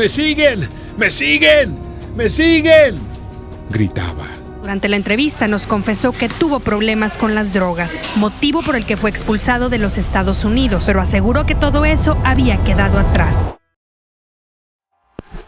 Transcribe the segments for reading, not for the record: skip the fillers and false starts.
¡Me siguen! ¡Me siguen! ¡Me siguen!, gritaba. Durante la entrevista nos confesó que tuvo problemas con las drogas, motivo por el que fue expulsado de los Estados Unidos, pero aseguró que todo eso había quedado atrás.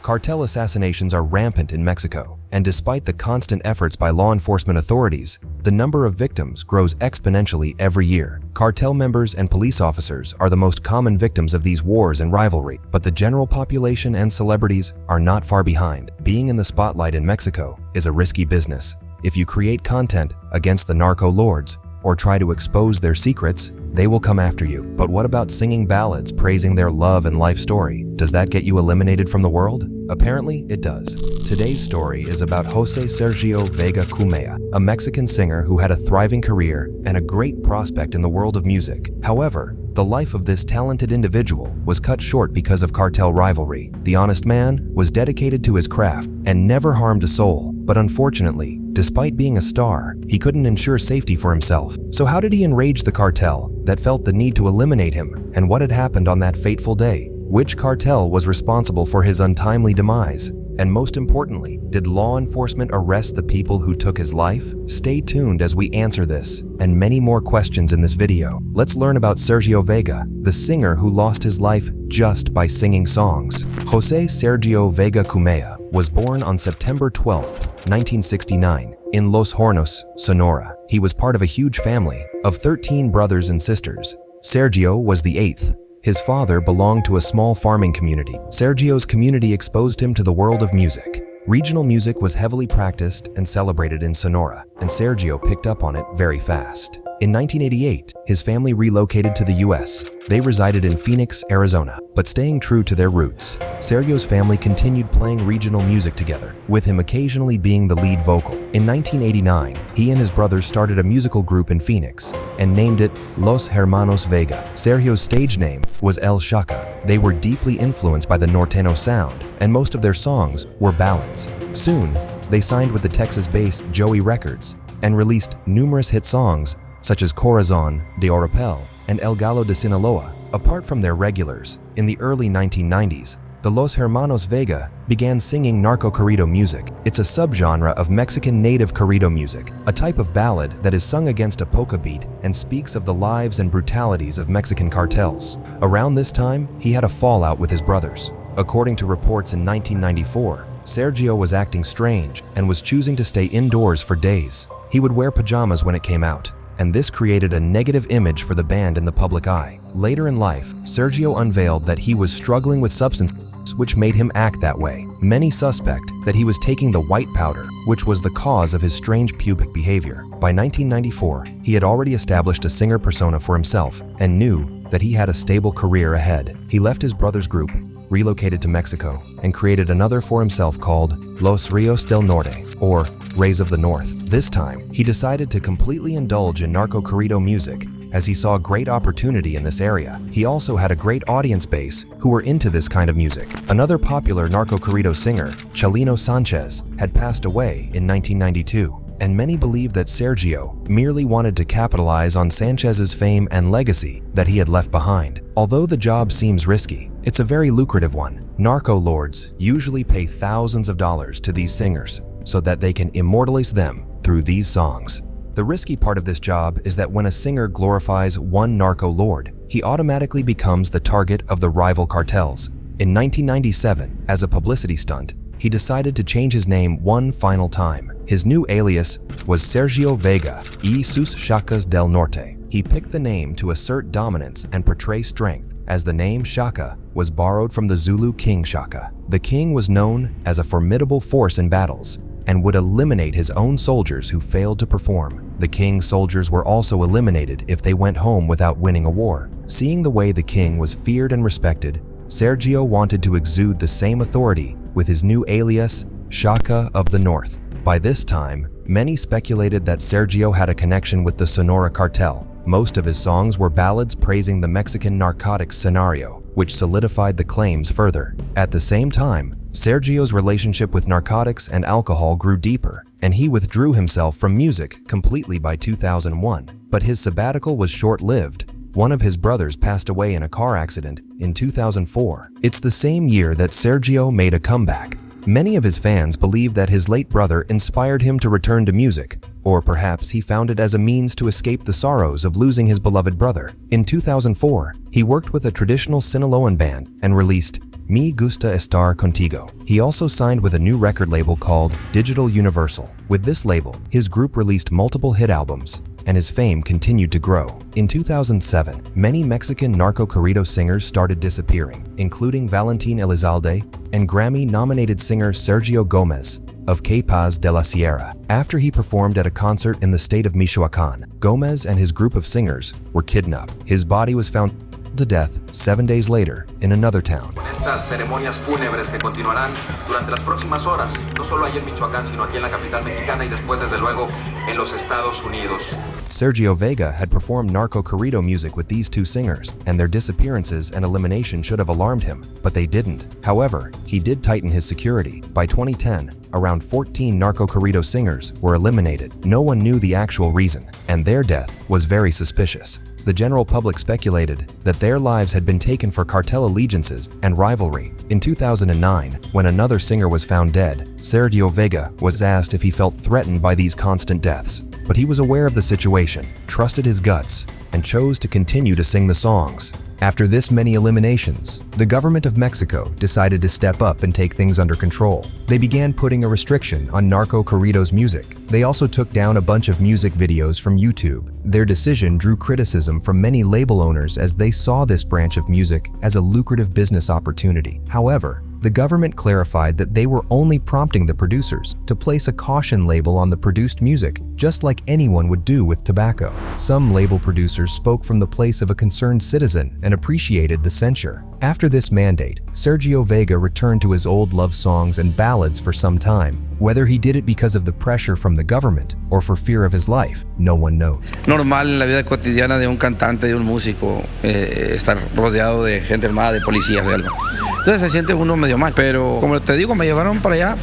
Cartel assassinations are rampant in Mexico, and despite the constant efforts by law enforcement authorities, the number of victims grows exponentially every year. Cartel members and police officers are the most common victims of these wars and rivalry, but the general population and celebrities are not far behind. Being in the spotlight in Mexico is a risky business. If you create content against the narco lords or try to expose their secrets, they will come after you. But what about singing ballads praising their love and life story? Does that get you eliminated from the world? Apparently, it does. Today's story is about Jose Sergio Vega Cumea, a Mexican singer who had a thriving career and a great prospect in the world of music. However, the life of this talented individual was cut short because of cartel rivalry. The honest man was dedicated to his craft and never harmed a soul, but unfortunately, despite being a star, he couldn't ensure safety for himself. So how did he enrage the cartel that felt the need to eliminate him, and what had happened on that fateful day? Which cartel was responsible for his untimely demise? And most importantly, did law enforcement arrest the people who took his life? Stay tuned as we answer this and many more questions in this video. Let's learn about Sergio Vega, the singer who lost his life just by singing songs. Jose Sergio Vega Cumea was born on September 12, 1969, in Los Hornos, Sonora. He was part of a huge family of 13 brothers and sisters. Sergio was the eighth. His father belonged to a small farming community. Sergio's community exposed him to the world of music. Regional music was heavily practiced and celebrated in Sonora, and Sergio picked up on it very fast. In 1988, his family relocated to the US. They resided in Phoenix, Arizona, but staying true to their roots. Sergio's family continued playing regional music together, with him occasionally being the lead vocal. In 1989, he and his brothers started a musical group in Phoenix and named it Los Hermanos Vega. Sergio's stage name was El Shaka. They were deeply influenced by the norteño sound, and most of their songs were ballads. Soon, they signed with the Texas-based Joey Records and released numerous hit songs such as Corazon de Oropel and El Gallo de Sinaloa. Apart from their regulars, in the early 1990s, the Los Hermanos Vega began singing narco corrido music. It's a subgenre of Mexican native corrido music, a type of ballad that is sung against a polka beat and speaks of the lives and brutalities of Mexican cartels. Around this time, he had a fallout with his brothers. According to reports in 1994, Sergio was acting strange and was choosing to stay indoors for days. He would wear pajamas when it came out, and this created a negative image for the band in the public eye. Later in life, Sergio unveiled that he was struggling with substances which made him act that way. Many suspect that he was taking the white powder, which was the cause of his strange pubic behavior. By 1994, he had already established a singer persona for himself and knew that he had a stable career ahead. He left his brother's group, relocated to Mexico, and created another for himself called Los Rios del Norte, or Rays of the North. This time, he decided to completely indulge in narco corrido music as he saw a great opportunity in this area. He also had a great audience base who were into this kind of music. Another popular narco corrido singer, Chalino Sanchez, had passed away in 1992, and many believe that Sergio merely wanted to capitalize on Sanchez's fame and legacy that he had left behind. Although the job seems risky, it's a very lucrative one. Narco lords usually pay thousands of dollars to these singers so that they can immortalize them through these songs. The risky part of this job is that when a singer glorifies one narco lord, he automatically becomes the target of the rival cartels. In 1997, as a publicity stunt, he decided to change his name one final time. His new alias was Sergio Vega y sus Chacas del Norte. He picked the name to assert dominance and portray strength, as the name Shaka was borrowed from the Zulu king Shaka. The king was known as a formidable force in battles and would eliminate his own soldiers who failed to perform. The king's soldiers were also eliminated if they went home without winning a war. Seeing the way the king was feared and respected, Sergio wanted to exude the same authority with his new alias, Shaka of the North. By this time, many speculated that Sergio had a connection with the Sonora cartel. Most of his songs were ballads praising the Mexican narcotics scenario, which solidified the claims further. At the same time, Sergio's relationship with narcotics and alcohol grew deeper, and he withdrew himself from music completely by 2001. But his sabbatical was short-lived, one of his brothers passed away in a car accident in 2004. It's the same year that Sergio made a comeback. Many of his fans believe that his late brother inspired him to return to music, or perhaps he found it as a means to escape the sorrows of losing his beloved brother. In 2004, he worked with a traditional Sinaloan band and released Me Gusta Estar Contigo. He also signed with a new record label called Digital Universal. With this label, his group released multiple hit albums, and his fame continued to grow. In 2007, many Mexican narco corrido singers started disappearing, including Valentin Elizalde and Grammy-nominated singer Sergio Gomez of Capaz de la Sierra. After he performed at a concert in the state of Michoacán, Gomez and his group of singers were kidnapped. His body was found to death 7 days later in another town. Estas ceremonias fúnebres que continuarán durante las próximas horas, no solo allí en Michoacán, sino aquí en la capital mexicana y después, desde luego, en los Estados Unidos. Sergio Vega had performed narco corrido music with these two singers, and their disappearances and elimination should have alarmed him, but they didn't. However, he did tighten his security. By 2010, around 14 narco corrido singers were eliminated. No one knew the actual reason, and their death was very suspicious. The general public speculated that their lives had been taken for cartel allegiances and rivalry. In 2009, when another singer was found dead, Sergio Vega was asked if he felt threatened by these constant deaths. But he was aware of the situation, trusted his guts, and chose to continue to sing the songs. After this many eliminations, the government of Mexico decided to step up and take things under control. They began putting a restriction on narco corridos music. They also took down a bunch of music videos from YouTube. Their decision drew criticism from many label owners as they saw this branch of music as a lucrative business opportunity. However, the government clarified that they were only prompting the producers to place a caution label on the produced music, just like anyone would do with tobacco. Some label producers spoke from the place of a concerned citizen and appreciated the censure. After this mandate, Sergio Vega returned to his old love songs and ballads for some time. Whether he did it because of the pressure from the government or for fear of his life, no one knows. Normal en la vida cotidiana de un cantante, de un músico, estar rodeado de gente armada, de policías, de algo. Entonces se siente uno medio mal, pero como te digo, me llevaron para allá.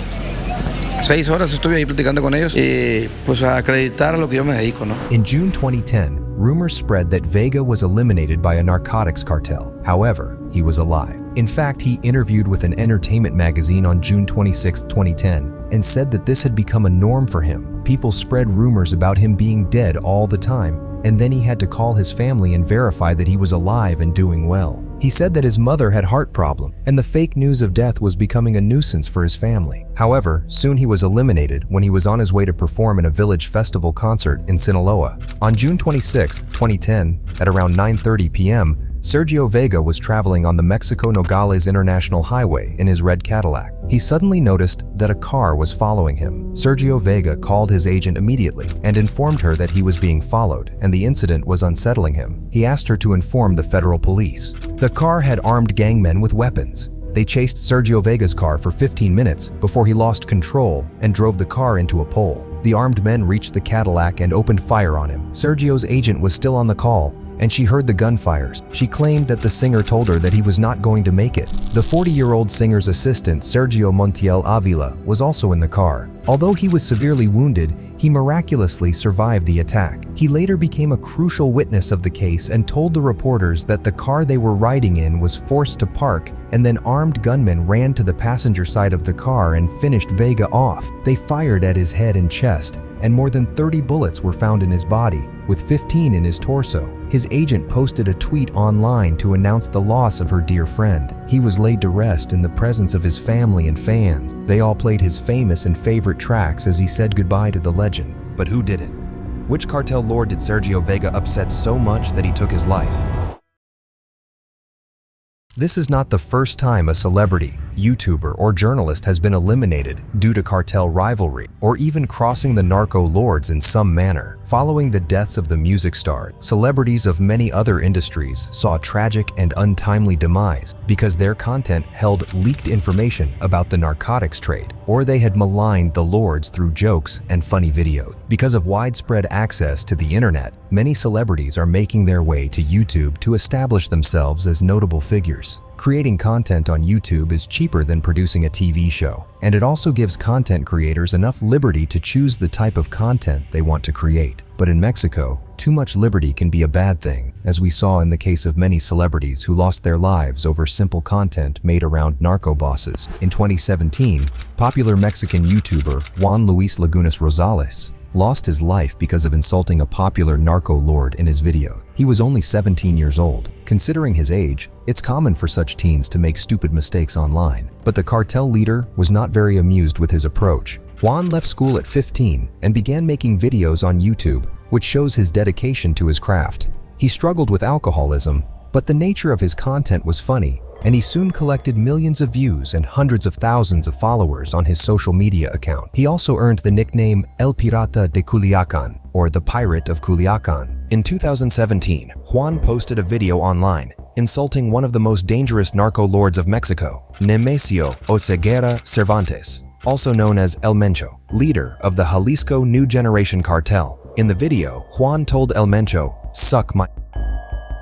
6 horas estuve ahí platicando con ellos y pues a acreditar a lo que yo me dedico, ¿no? In June 2010, rumors spread that Vega was eliminated by a narcotics cartel. However, he was alive. In fact, he interviewed with an entertainment magazine on June 26, 2010, and said that this had become a norm for him. People spread rumors about him being dead all the time, and then he had to call his family and verify that he was alive and doing well. He said that his mother had heart problem, and the fake news of death was becoming a nuisance for his family. However, soon he was eliminated when he was on his way to perform in a village festival concert in Sinaloa. On June 26, 2010, at around 9:30 p.m., Sergio Vega was traveling on the Mexico-Nogales International Highway in his red Cadillac. He suddenly noticed that a car was following him. Sergio Vega called his agent immediately and informed her that he was being followed and the incident was unsettling him. He asked her to inform the federal police. The car had armed gangmen with weapons. They chased Sergio Vega's car for 15 minutes before he lost control and drove the car into a pole. The armed men reached the Cadillac and opened fire on him. Sergio's agent was still on the call, and she heard the gunfires. She claimed that the singer told her that he was not going to make it. The 40-year-old singer's assistant, Sergio Montiel Avila, was also in the car. Although he was severely wounded, he miraculously survived the attack. He later became a crucial witness of the case and told the reporters that the car they were riding in was forced to park, and then armed gunmen ran to the passenger side of the car and finished Vega off. They fired at his head and chest, and more than 30 bullets were found in his body, with 15 in his torso. His agent posted a tweet online to announce the loss of her dear friend. He was laid to rest in the presence of his family and fans. They all played his famous and favorite tracks as he said goodbye to the legend. But who did it? Which cartel lord did Sergio Vega upset so much that he took his life? This is not the first time a celebrity, YouTuber, or journalist has been eliminated due to cartel rivalry, or even crossing the narco lords in some manner. Following the deaths of the music stars, celebrities of many other industries saw a tragic and untimely demise because their content held leaked information about the narcotics trade, or they had maligned the lords through jokes and funny videos. Because of widespread access to the internet, many celebrities are making their way to YouTube to establish themselves as notable figures. Creating content on YouTube is cheaper than producing a TV show, and it also gives content creators enough liberty to choose the type of content they want to create. But in Mexico, too much liberty can be a bad thing, as we saw in the case of many celebrities who lost their lives over simple content made around narco bosses. In 2017, popular Mexican YouTuber Juan Luis Lagunas Rosales lost his life because of insulting a popular narco lord in his video. He was only 17 years old. Considering his age, it's common for such teens to make stupid mistakes online. But the cartel leader was not very amused with his approach. Juan left school at 15 and began making videos on YouTube, which shows his dedication to his craft. He struggled with alcoholism, but the nature of his content was funny, and he soon collected millions of views and hundreds of thousands of followers on his social media account. He also earned the nickname El Pirata de Culiacan, or the Pirate of Culiacan. In 2017, Juan posted a video online insulting one of the most dangerous narco lords of Mexico, Nemesio Oseguera Cervantes, also known as El Mencho, leader of the Jalisco New Generation Cartel. In the video, Juan told El Mencho, "Suck my."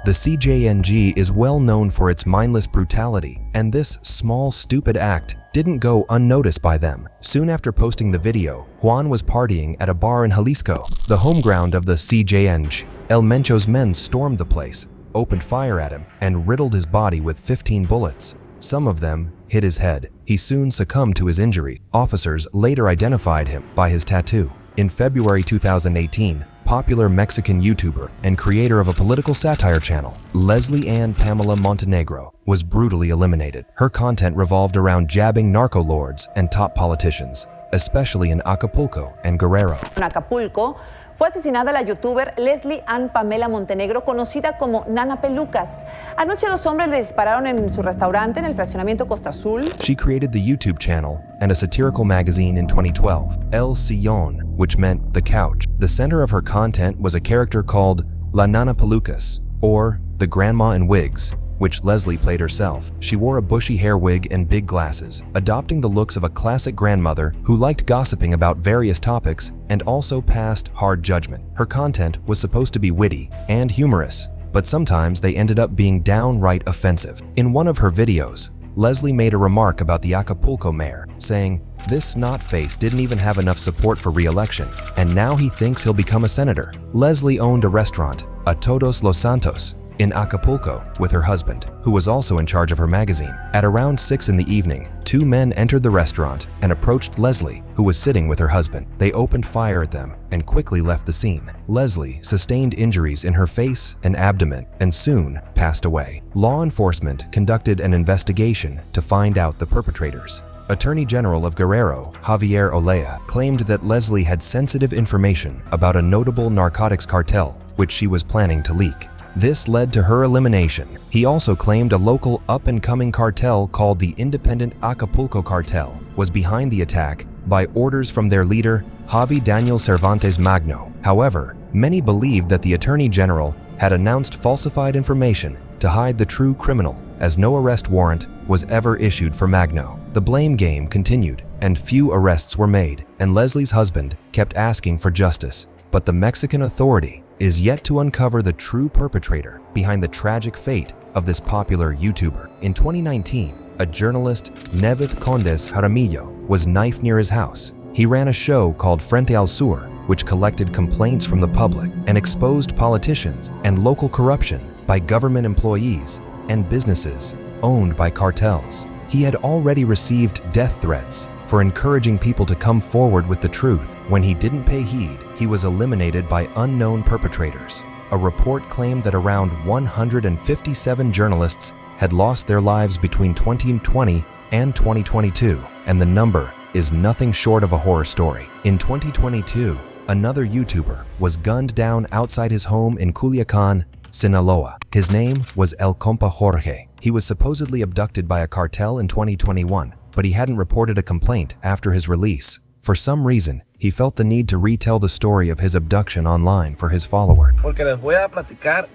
The CJNG is well known for its mindless brutality, and this small, stupid act didn't go unnoticed by them. Soon after posting the video, Juan was partying at a bar in Jalisco, the home ground of the CJNG. El Mencho's men stormed the place, opened fire at him, and riddled his body with 15 bullets. Some of them hit his head. He soon succumbed to his injury. Officers later identified him by his tattoo. In February 2018, popular Mexican YouTuber and creator of a political satire channel, Leslie Ann Pamela Montenegro, was brutally eliminated. Her content revolved around jabbing narco lords and top politicians, especially in Acapulco and Guerrero. En Acapulco fue asesinada la youtuber Leslie Ann Pamela Montenegro, conocida como Nana Pelucas. Anoche dos hombres le dispararon en su restaurante en el fraccionamiento Costa Azul. She created the YouTube channel and a satirical magazine in 2012, El Sillón, which meant the couch. The center of her content was a character called La Nana Pelucas, or the Grandma in Wigs, which Leslie played herself. She wore a bushy hair wig and big glasses, adopting the looks of a classic grandmother who liked gossiping about various topics and also passed hard judgment. Her content was supposed to be witty and humorous, but sometimes they ended up being downright offensive. In one of her videos, Leslie made a remark about the Acapulco mayor, saying, "This snot-face didn't even have enough support for re-election, and now he thinks he'll become a senator." Leslie owned a restaurant, a Todos Los Santos, in Acapulco with her husband, who was also in charge of her magazine. At around 6 in the evening, two men entered the restaurant and approached Leslie, who was sitting with her husband. They opened fire at them and quickly left the scene. Leslie sustained injuries in her face and abdomen and soon passed away. Law enforcement conducted an investigation to find out the perpetrators. Attorney General of Guerrero, Javier Olea, claimed that Leslie had sensitive information about a notable narcotics cartel, which she was planning to leak. This led to her elimination. He also claimed a local up-and-coming cartel called the Independent Acapulco Cartel was behind the attack by orders from their leader, Javi Daniel Cervantes Magno. However, many believed that the Attorney General had announced falsified information to hide the true criminal, as no arrest warrant was ever issued for Magno. The blame game continued, and few arrests were made, and Leslie's husband kept asking for justice. But the Mexican Authority is yet to uncover the true perpetrator behind the tragic fate of this popular YouTuber. In 2019, a journalist, Nevith Condes Jaramillo, was knifed near his house. He ran a show called Frente al Sur, which collected complaints from the public and exposed politicians and local corruption by government employees and businesses owned by cartels. He had already received death threats for encouraging people to come forward with the truth. When he didn't pay heed, he was eliminated by unknown perpetrators. A report claimed that around 157 journalists had lost their lives between 2020 and 2022, and the number is nothing short of a horror story. In 2022, another YouTuber was gunned down outside his home in Culiacan, Sinaloa. His name was El Compa Jorge. He was supposedly abducted by a cartel in 2021, but he hadn't reported a complaint after his release. For some reason, he felt the need to retell the story of his abduction online for his followers. Porque les voy a platicar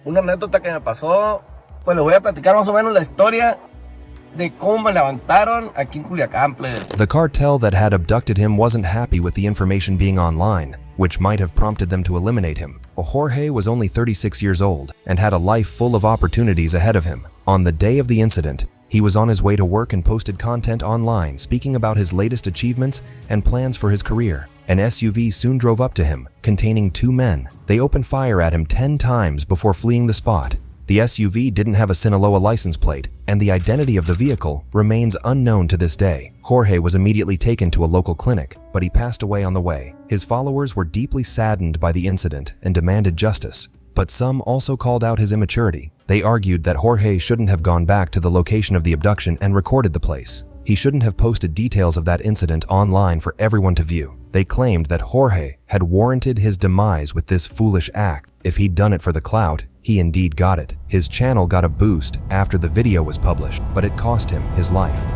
una anécdota que me pasó. Pues les voy a platicar más o menos la historia de cómo me levantaron aquí en Culiacán, plebe. The cartel that had abducted him wasn't happy with the information being online, which might have prompted them to eliminate him. Jorge was only 36 years old and had a life full of opportunities ahead of him. On the day of the incident, He was on his way to work and posted content online speaking about his latest achievements and plans for his career. An SUV soon drove up to him, containing 2 men. They opened fire at him 10 times before fleeing the spot. The SUV didn't have a Sinaloa license plate, and the identity of the vehicle remains unknown to this day. Jorge was immediately taken to a local clinic, but he passed away on the way. His followers were deeply saddened by the incident and demanded justice, but some also called out his immaturity. They argued that Jorge shouldn't have gone back to the location of the abduction and recorded the place. He shouldn't have posted details of that incident online for everyone to view. They claimed that Jorge had warranted his demise with this foolish act. If he'd done it for the clout, he indeed got it. His channel got a boost after the video was published, but it cost him his life.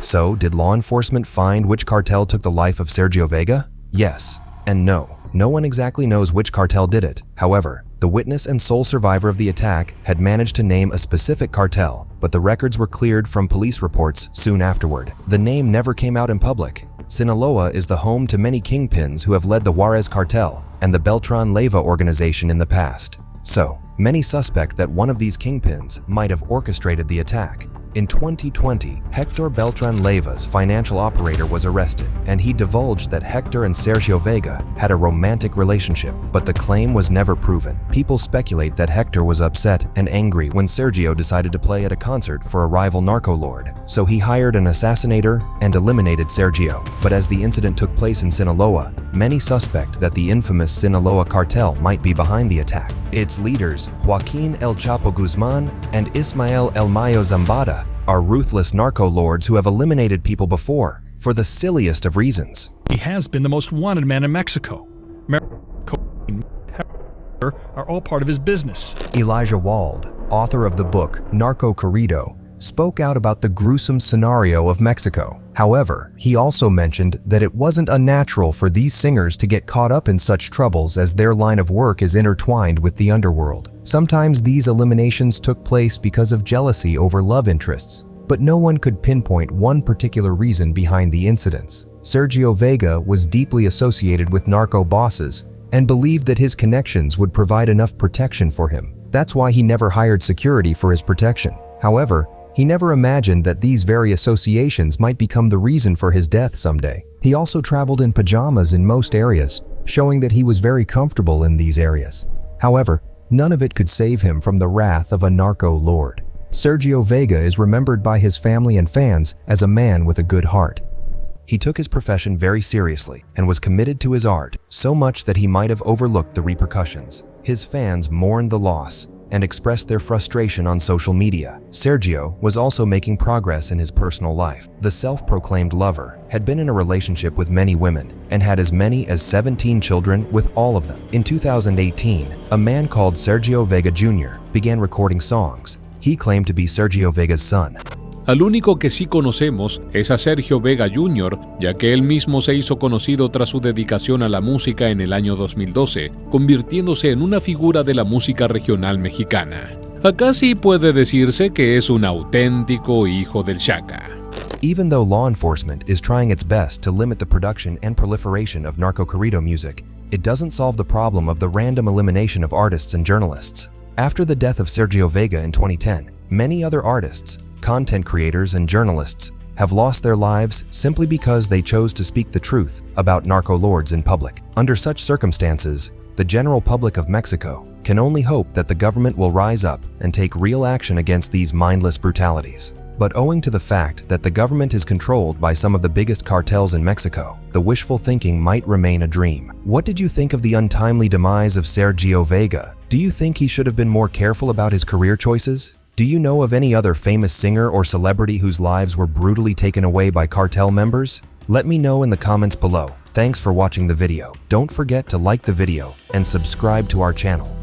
So, did law enforcement find which cartel took the life of Sergio Vega? Yes and no. No one exactly knows which cartel did it. However, the witness and sole survivor of the attack had managed to name a specific cartel, but the records were cleared from police reports soon afterward. The name never came out in public. Sinaloa is the home to many kingpins who have led the Juarez cartel and the Beltran Leyva organization in the past. So, many suspect that one of these kingpins might have orchestrated the attack. In 2020, Hector Beltran Leyva's financial operator was arrested, and he divulged that Hector and Sergio Vega had a romantic relationship, but the claim was never proven. People speculate that Hector was upset and angry when Sergio decided to play at a concert for a rival narco lord, so he hired an assassinator and eliminated Sergio. But as the incident took place in Sinaloa, many suspect that the infamous Sinaloa cartel might be behind the attack. Its leaders, Joaquin El Chapo Guzman and Ismael El Mayo Zambada, are ruthless narco lords who have eliminated people before, for the silliest of reasons. He has been the most wanted man in Mexico. Are all part of his business. Elijah Wald, author of the book Narco Corrido, spoke out about the gruesome scenario of Mexico. However, he also mentioned that it wasn't unnatural for these singers to get caught up in such troubles as their line of work is intertwined with the underworld. Sometimes these eliminations took place because of jealousy over love interests, but no one could pinpoint one particular reason behind the incidents. Sergio Vega was deeply associated with narco bosses and believed that his connections would provide enough protection for him. That's why he never hired security for his protection. However, he never imagined that these very associations might become the reason for his death someday. He also traveled in pajamas in most areas, showing that he was very comfortable in these areas. However, none of it could save him from the wrath of a narco lord. Sergio Vega is remembered by his family and fans as a man with a good heart. He took his profession very seriously and was committed to his art, so much that he might have overlooked the repercussions. His fans mourned the loss and expressed their frustration on social media. Sergio was also making progress in his personal life. The self-proclaimed lover had been in a relationship with many women and had as many as 17 children with all of them. In 2018, a man called Sergio Vega Jr. began recording songs. He claimed to be Sergio Vega's son. Al único que sí conocemos es a Sergio Vega Jr., ya que él mismo se hizo conocido tras su dedicación a la música en el año 2012, convirtiéndose en una figura de la música regional mexicana. Acá sí puede decirse que es un auténtico hijo del Chaca. Even though law enforcement is trying its best to limit the production and proliferation of narco corrido music, it doesn't solve the problem of the random elimination of artists and journalists. After the death of Sergio Vega in 2010, many other artists, content creators and journalists have lost their lives simply because they chose to speak the truth about narco lords in public. Under such circumstances, the general public of Mexico can only hope that the government will rise up and take real action against these mindless brutalities. But owing to the fact that the government is controlled by some of the biggest cartels in Mexico, the wishful thinking might remain a dream. What did you think of the untimely demise of Sergio Vega? Do you think he should have been more careful about his career choices? Do you know of any other famous singer or celebrity whose lives were brutally taken away by cartel members? Let me know in the comments below. Thanks for watching the video. Don't forget to like the video and subscribe to our channel.